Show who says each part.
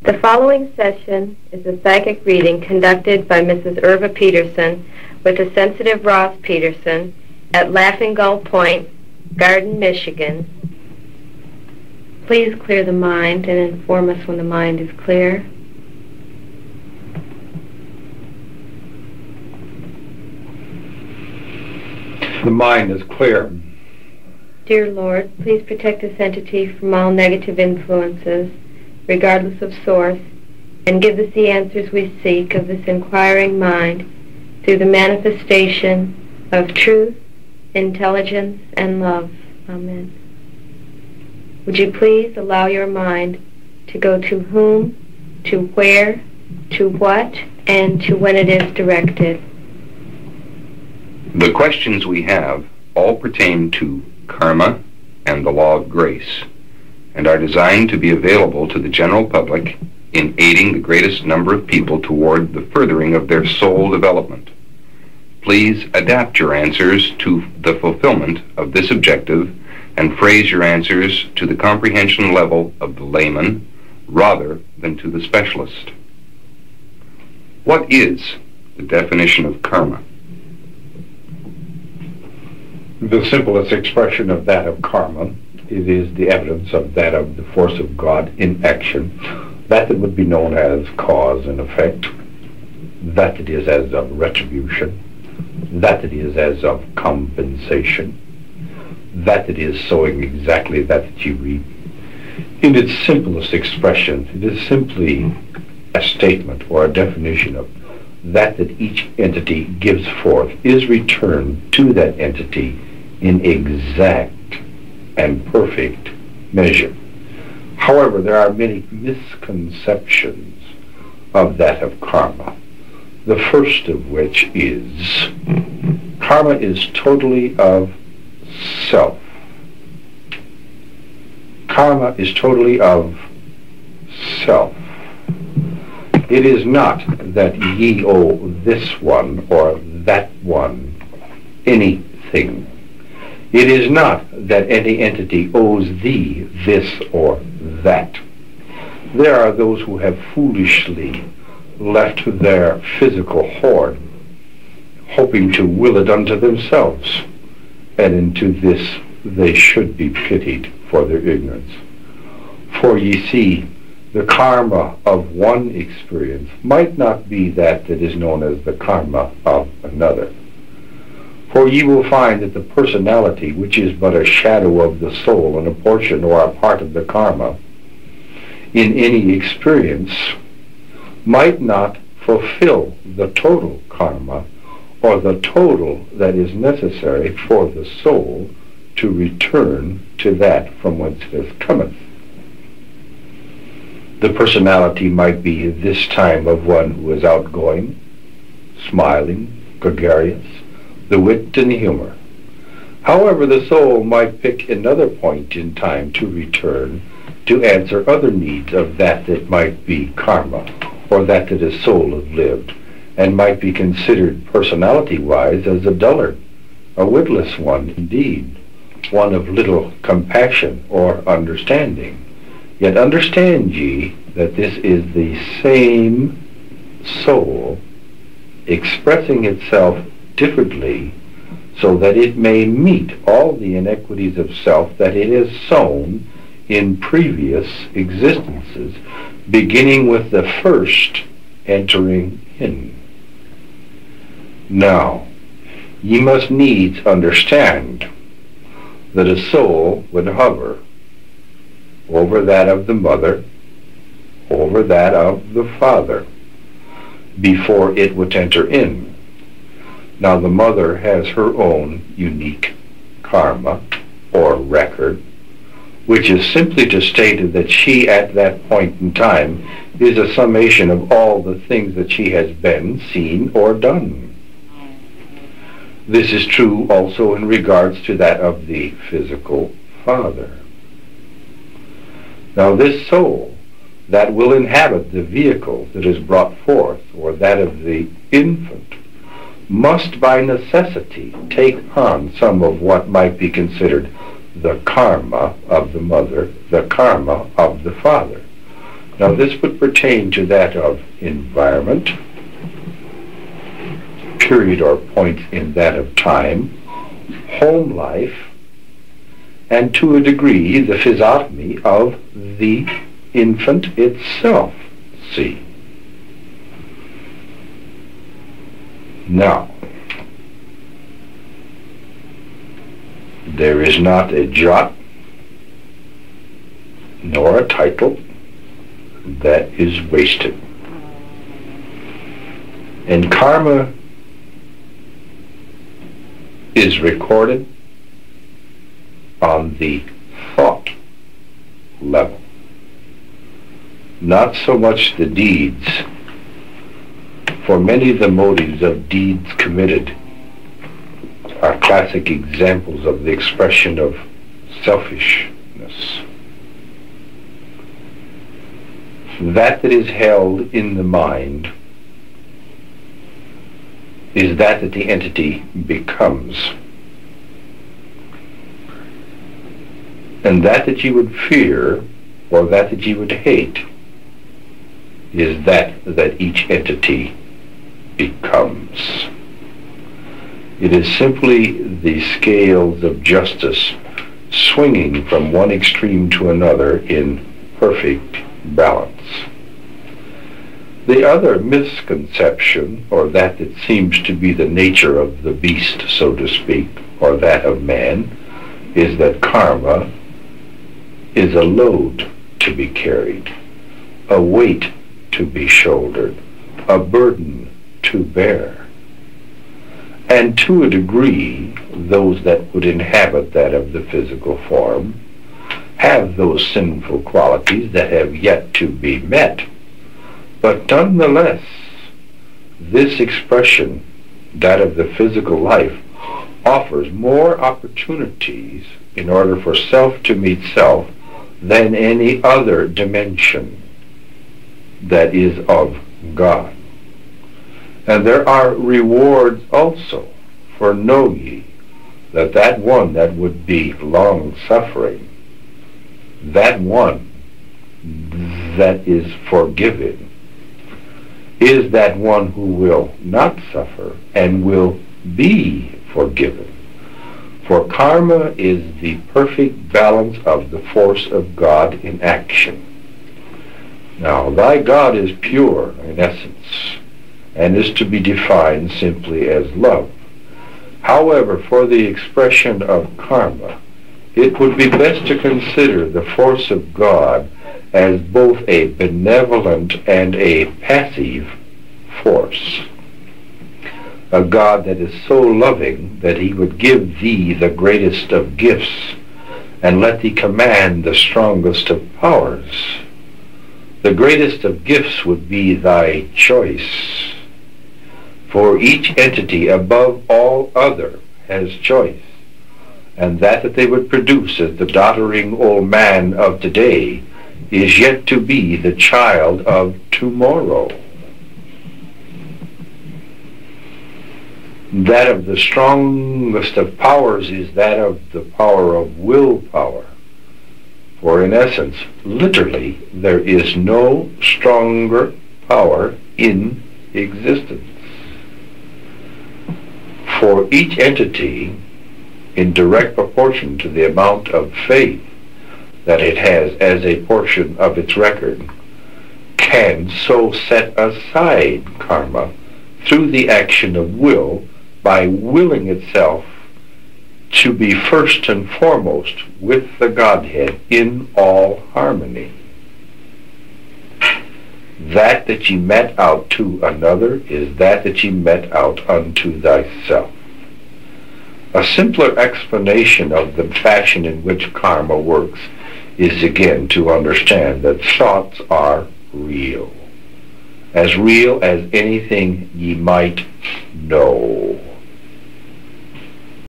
Speaker 1: The following session is a psychic reading conducted by Mrs. Edgar Peterson with the sensitive Ross Peterson at Laughing Gull Point, Garden, Michigan. Please clear the mind and inform us when the mind is clear.
Speaker 2: The mind is clear.
Speaker 1: Dear Lord, please protect this entity from all negative influences, regardless of source, and give us the answers we seek of this inquiring mind through the manifestation of truth, intelligence, and love. Amen. Would you please allow your mind to go to whom, to where, to what, and to when it is directed?
Speaker 3: The questions we have all pertain to karma and the law of grace, and are designed to be available to the general public in aiding the greatest number of people toward the furthering of their soul development. Please adapt your answers to the fulfillment of this objective and phrase your answers to the comprehension level of the layman rather than to the specialist. What is the definition of karma?
Speaker 2: The simplest expression of that of karma, it is the evidence of that of the force of God in action, that would be known as cause and effect, that it is as of retribution, that it is as of compensation, that it is sowing exactly that you reap. In its simplest expression, it is simply a statement or a definition of that each entity gives forth is returned to that entity in exact and perfect measure. However, there are many misconceptions of that of karma. The first of which is karma is totally of self. Karma is totally of self. It is not that ye owe this one or that one anything. It is not that any entity owes thee this or that. There are those who have foolishly left their physical hoard, hoping to will it unto themselves, and into this they should be pitied for their ignorance. For ye see, the karma of one experience might not be that is known as the karma of another. For ye will find that the personality, which is but a shadow of the soul and a portion or a part of the karma, in any experience, might not fulfill the total karma or the total that is necessary for the soul to return to that from whence it cometh. The personality might be this time of one who is outgoing, smiling, gregarious, the wit and humor. However, the soul might pick another point in time to return to answer other needs of that might be karma, or that is soul-lived, and might be considered personality-wise as a dullard, a witless one indeed, one of little compassion or understanding. Yet understand ye that this is the same soul expressing itself differently, so that it may meet all the inequities of self that it has sown in previous existences, beginning with the first entering in. Now, ye must needs understand that a soul would hover over that of the mother, over that of the father, before it would enter in. Now the mother has her own unique karma, or record, which is simply to state that she at that point in time is a summation of all the things that she has been, seen, or done. This is true also in regards to that of the physical father. Now this soul that will inhabit the vehicle that is brought forth, or that of the infant, must by necessity take on some of what might be considered the karma of the mother, the karma of the father. Now this would pertain to that of environment, period or point in that of time, home life, and to a degree the physiognomy of the infant itself. See? Now, there is not a jot nor a title that is wasted. And karma is recorded on the thought level, not so much the deeds, for many of the motives of deeds committed are classic examples of the expression of selfishness. That is held in the mind is that the entity becomes. And that you would fear or that you would hate is that each entity becomes. It is simply the scales of justice swinging from one extreme to another in perfect balance. The other misconception, or that seems to be the nature of the beast, so to speak, or that of man, is that karma is a load to be carried, a weight to be shouldered, a burden to bear. And to a degree, those that would inhabit that of the physical form have those sinful qualities that have yet to be met. But nonetheless, this expression, that of the physical life, offers more opportunities in order for self to meet self than any other dimension that is of God. And there are rewards also, for know ye that that one that would be long-suffering, that one that is forgiven, is that one who will not suffer and will be forgiven. For karma is the perfect balance of the force of God in action. Now, thy God is pure in essence, and is to be defined simply as love. However, for the expression of karma, it would be best to consider the force of God as both a benevolent and a passive force. A God that is so loving that he would give thee the greatest of gifts and let thee command the strongest of powers. The greatest of gifts would be thy choice. For each entity above all other has choice, and that they would produce as the doddering old man of today is yet to be the child of tomorrow. That of the strongest of powers is that of the power of willpower. For in essence, literally, there is no stronger power in existence. For each entity, in direct proportion to the amount of faith that it has as a portion of its record, can so set aside karma through the action of will by willing itself to be first and foremost with the Godhead in all harmony. That ye met out to another is that ye met out unto thyself. A simpler explanation of the fashion in which karma works is again to understand that thoughts are real as anything ye might know.